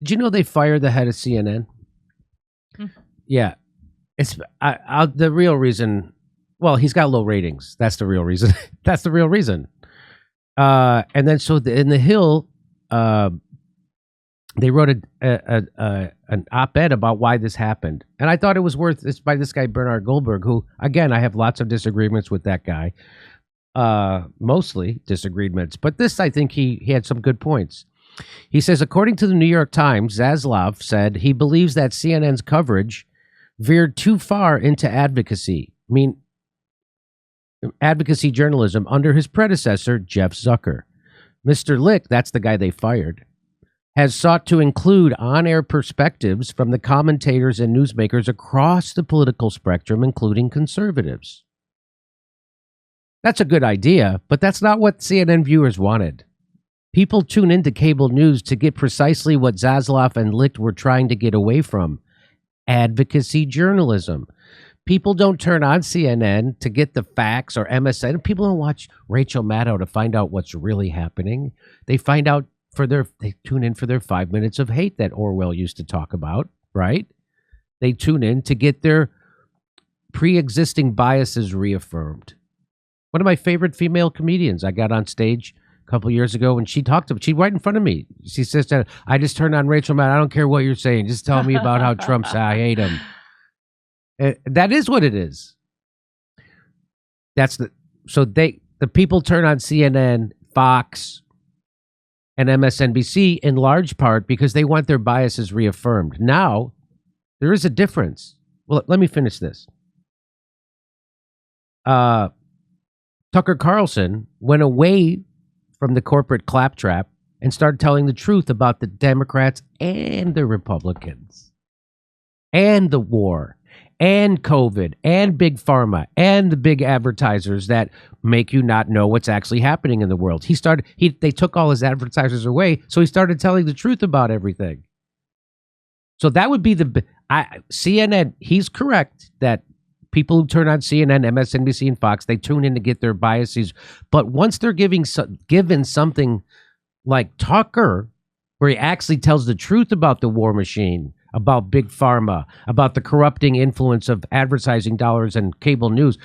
Did you know they fired the head of CNN? Yeah, it's the real reason. Well, he's got low ratings. That's the real reason. That's the real reason. And then so in the Hill, they wrote an op-ed about why this happened, and I thought it was worth. It's by this guy Bernard Goldberg, who again I have lots of disagreements with that guy. Mostly disagreements, but this I think he had some good points. He says, according to the New York Times, Zaslav said he believes that CNN's coverage veered too far into advocacy. I mean, advocacy journalism under his predecessor, Jeff Zucker. Mr. Licht, that's the guy they fired, has sought to include on-air perspectives from the commentators and newsmakers across the political spectrum, including conservatives. That's a good idea, but that's not what CNN viewers wanted. People tune into cable news to get precisely what Zaslav and Licht were trying to get away from: advocacy journalism. People don't turn on CNN to get the facts or MSN. People don't watch Rachel Maddow to find out what's really happening. They tune in for their 5 minutes of hate that Orwell used to talk about, right? They tune in to get their pre-existing biases reaffirmed. One of my favorite female comedians I got on stage a couple of years ago when she talked to me, she right in front of me. She says, I just turned on Rachel Maddow. I don't care what you're saying. Just tell me about how Trump's, I hate him. That is what it is. The people turn on CNN, Fox, and MSNBC in large part because they want their biases reaffirmed. Now, there is a difference. Well, let me finish this. Tucker Carlson went away from the corporate claptrap and started telling the truth about the Democrats and the Republicans and the war and COVID and big pharma and the big advertisers that make you not know what's actually happening in the world. They took all his advertisers away, so he started telling the truth about everything. So that would be CNN. He's correct that people who turn on CNN, MSNBC, and Fox, they tune in to get their biases. But once they're given something like Tucker, where he actually tells the truth about the war machine, about big pharma, about the corrupting influence of advertising dollars and cable news,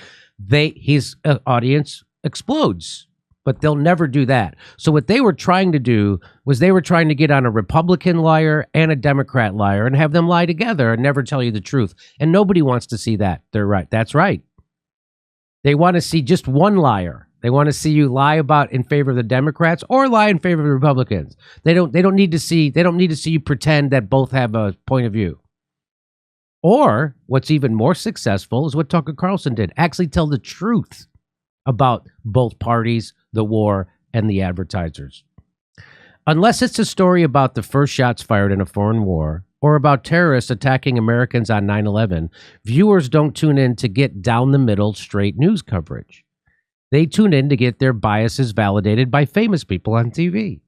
his audience explodes. But they'll never do that. So what they were trying to do was they were trying to get on a Republican liar and a Democrat liar and have them lie together and never tell you the truth. And nobody wants to see that. They're right. That's right. They want to see just one liar. They want to see you lie in favor of the Democrats or lie in favor of the Republicans. They don't need to see you pretend that both have a point of view. Or what's even more successful is what Tucker Carlson did. Actually tell the truth about both parties, the war, and the advertisers. Unless it's a story about the first shots fired in a foreign war or about terrorists attacking Americans on 9/11, viewers don't tune in to get down the middle, straight news coverage. They tune in to get their biases validated by famous people on TV.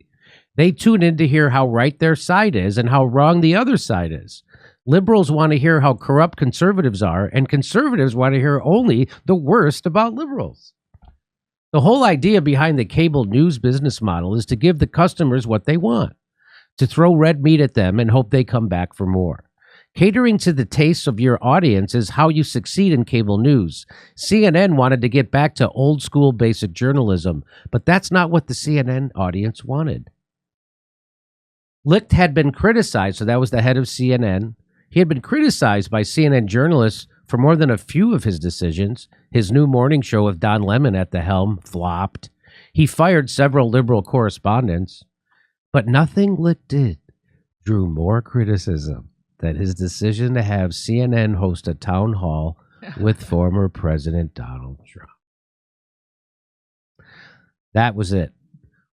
They tune in to hear how right their side is and how wrong the other side is. Liberals want to hear how corrupt conservatives are, and conservatives want to hear only the worst about liberals. The whole idea behind the cable news business model is to give the customers what they want, to throw red meat at them and hope they come back for more. Catering to the tastes of your audience is how you succeed in cable news. CNN wanted to get back to old school basic journalism, but that's not what the CNN audience wanted. Licht had been criticized, so that was the head of CNN. He had been criticized by CNN journalists for more than a few of his decisions. His new morning show with Don Lemon at the helm flopped. He fired several liberal correspondents. But nothing Licht did drew more criticism than his decision to have CNN host a town hall with former President Donald Trump. That was it.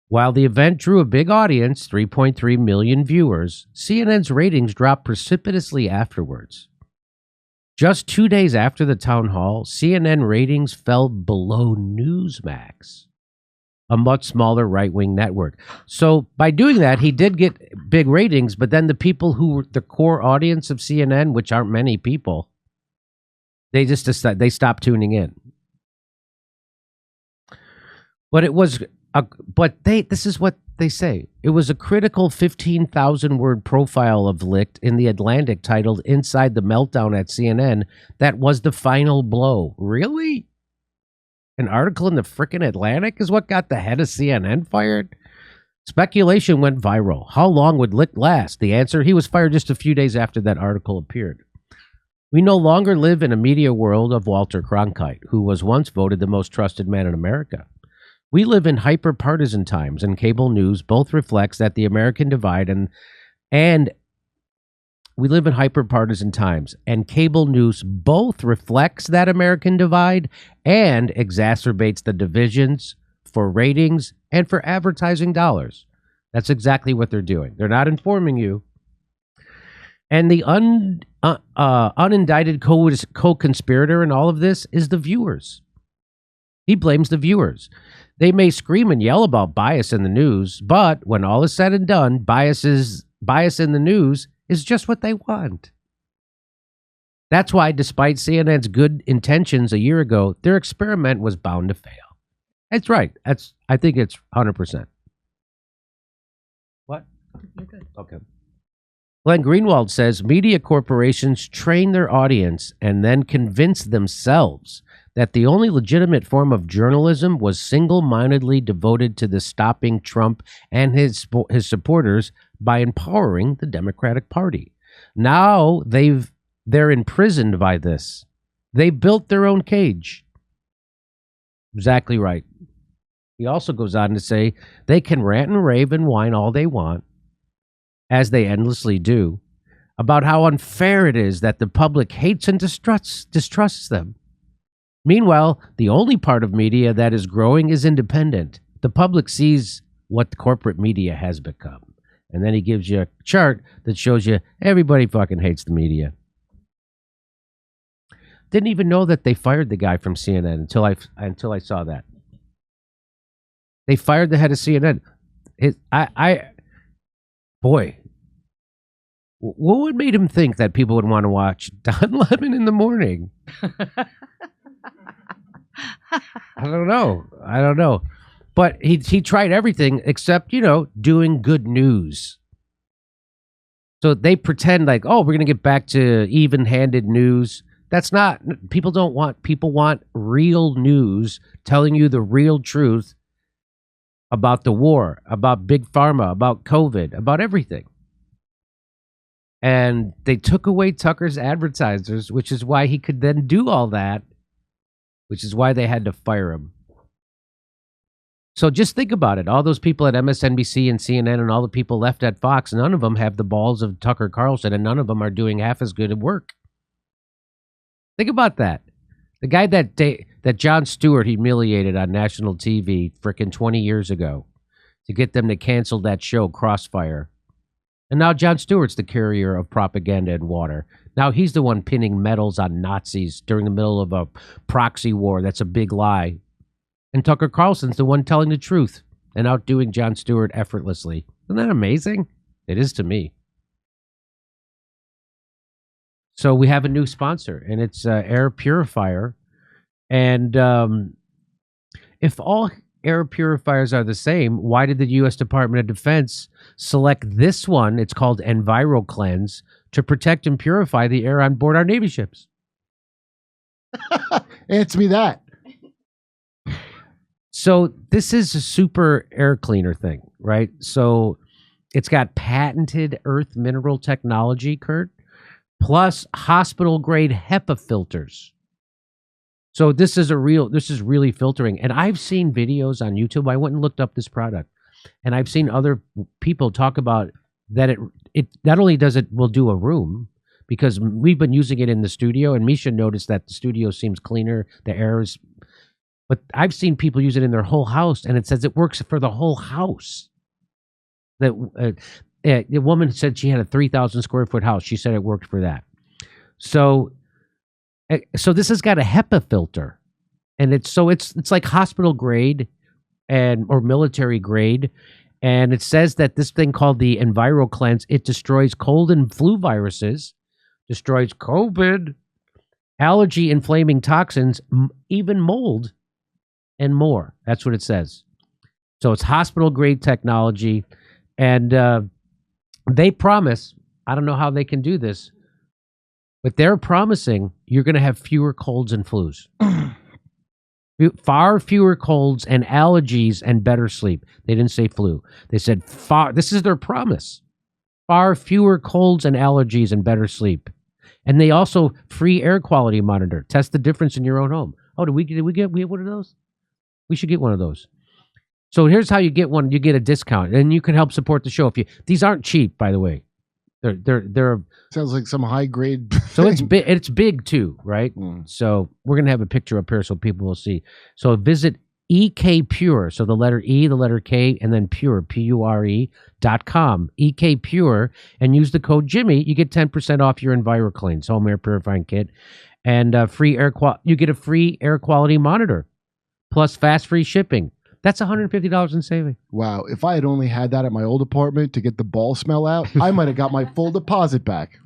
While the event drew a big audience, 3.3 million viewers, CNN's ratings dropped precipitously afterwards. Just 2 days after the town hall, CNN ratings fell below Newsmax, a much smaller right-wing network. So by doing that, he did get big ratings, but then the people who were the core audience of CNN, which aren't many people, they stopped tuning in. But it was But this is what they say. It was a critical 15,000-word profile of Licht in The Atlantic titled Inside the Meltdown at CNN that was the final blow. Really? An article in the frickin' Atlantic is what got the head of CNN fired? Speculation went viral. How long would Licht last? The answer, he was fired just a few days after that article appeared. We no longer live in a media world of Walter Cronkite, who was once voted the most trusted man in America. We live in hyper-partisan times, and cable news both reflects that the American divide and we live in hyper-partisan times, and cable news both reflects that American divide and exacerbates the divisions for ratings and for advertising dollars. That's exactly what they're doing. They're not informing you. And the unindicted co-conspirator in all of this is the viewers. He blames the viewers. They may scream and yell about bias in the news, but when all is said and done, bias in the news is just what they want. That's why, despite CNN's good intentions a year ago, their experiment was bound to fail. That's right. I think it's 100%. What? You're good. Okay. Glenn Greenwald says media corporations train their audience and then convince themselves that the only legitimate form of journalism was single-mindedly devoted to the stopping Trump and his supporters by empowering the Democratic Party. Now they're imprisoned by this. They built their own cage. Exactly right. He also goes on to say they can rant and rave and whine all they want, as they endlessly do, about how unfair it is that the public hates and distrusts them. Meanwhile, the only part of media that is growing is independent. The public sees what corporate media has become. And then he gives you a chart that shows you everybody fucking hates the media. Didn't even know that they fired the guy from CNN until I saw that. They fired the head of CNN. Boy, what made him think that people would want to watch Don Lemon in the morning? I don't know. But he tried everything except, doing good news. So they pretend like, oh, we're going to get back to even-handed news. That's not, people want real news telling you the real truth about the war, about Big Pharma, about COVID, about everything. And they took away Tucker's advertisers, which is why he could then do all that, which is why they had to fire him. So just think about it. All those people at MSNBC and CNN and all the people left at Fox, none of them have the balls of Tucker Carlson, and none of them are doing half as good at work. Think about that. The guy that Jon Stewart humiliated on national TV frickin' 20 years ago to get them to cancel that show, Crossfire. And now Jon Stewart's the carrier of propaganda and water. Now he's the one pinning medals on Nazis during the middle of a proxy war. That's a big lie. And Tucker Carlson's the one telling the truth and outdoing Jon Stewart effortlessly. Isn't that amazing? It is to me. So we have a new sponsor, and it's Air Purifier. And if all air purifiers are the same, why did the U.S. Department of Defense select this one? It's called EnviroCleanse to protect and purify the air on board our Navy ships. Answer me that. So this is a super air cleaner thing, right? So it's got patented earth mineral technology, Kurt, plus hospital grade HEPA filters. So this is really filtering. And I've seen videos on YouTube. I went and looked up this product, and I've seen other people talk about that it not only will do a room, because we've been using it in the studio, and Misha noticed that the studio seems cleaner, the air is, but I've seen people use it in their whole house, and it says it works for the whole house. That the woman said she had a 3,000 square foot house. She said it worked for that. So this has got a HEPA filter, and it's like hospital grade or military grade, and it says that this thing called the EnviroCleanse, it destroys cold and flu viruses, destroys COVID, allergy inflaming toxins, even mold, and more. That's what it says. So it's hospital grade technology. And they promise, I don't know how they can do this, but they're promising you're going to have fewer colds and flus. Far fewer colds and allergies and better sleep. They didn't say flu. They said far. This is their promise. Far fewer colds and allergies and better sleep. And they also free air quality monitor. Test the difference in your own home. Oh, did we get one of those? We should get one of those. So here's how you get one. You get a discount, and you can help support the show. These aren't cheap, by the way. They're sounds like some high grade. So it's big. It's big too, right? So we're gonna have a picture up here so people will see. So visit EK Pure. So the letter E, the letter K, and then Pure PURE.com. EK Pure, and use the code Jimmy. You get 10% off your EnviroCleans home air purifying kit, and you get a free air quality monitor, plus fast free shipping. That's $150 in saving. Wow. If I had only had that at my old apartment to get the ball smell out, I might have got my full deposit back.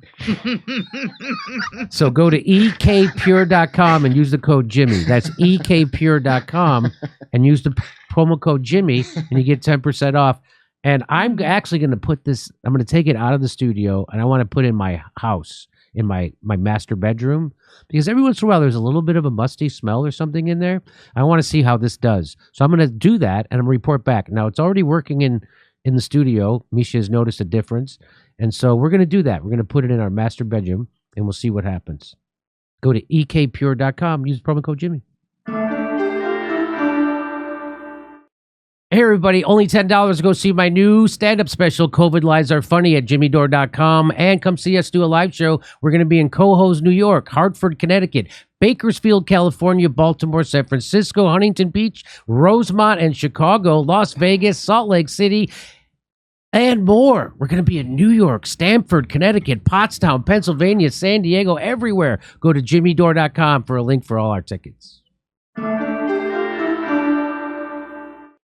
So go to ekpure.com and use the code Jimmy. That's ekpure.com and use the promo code Jimmy, and you get 10% off. And I'm actually going to put this, I'm going to take it out of the studio, and I want to put it in my house, in my master bedroom, because every once in a while there's a little bit of a musty smell or something in there. I want to see how this does. So I'm going to do that, and I'm going to report back. Now, it's already working in the studio. Misha has noticed a difference. And so we're going to do that. We're going to put it in our master bedroom, and we'll see what happens. Go to ekpure.com. Use promo code Jimmy. Hey, everybody, only $10 to go see my new stand-up special, COVID Lies Are Funny, at jimmydore.com. And come see us do a live show. We're going to be in Cohoes, New York, Hartford, Connecticut, Bakersfield, California, Baltimore, San Francisco, Huntington Beach, Rosemont, and Chicago, Las Vegas, Salt Lake City, and more. We're going to be in New York, Stamford, Connecticut, Pottstown, Pennsylvania, San Diego, everywhere. Go to jimmydore.com for a link for all our tickets.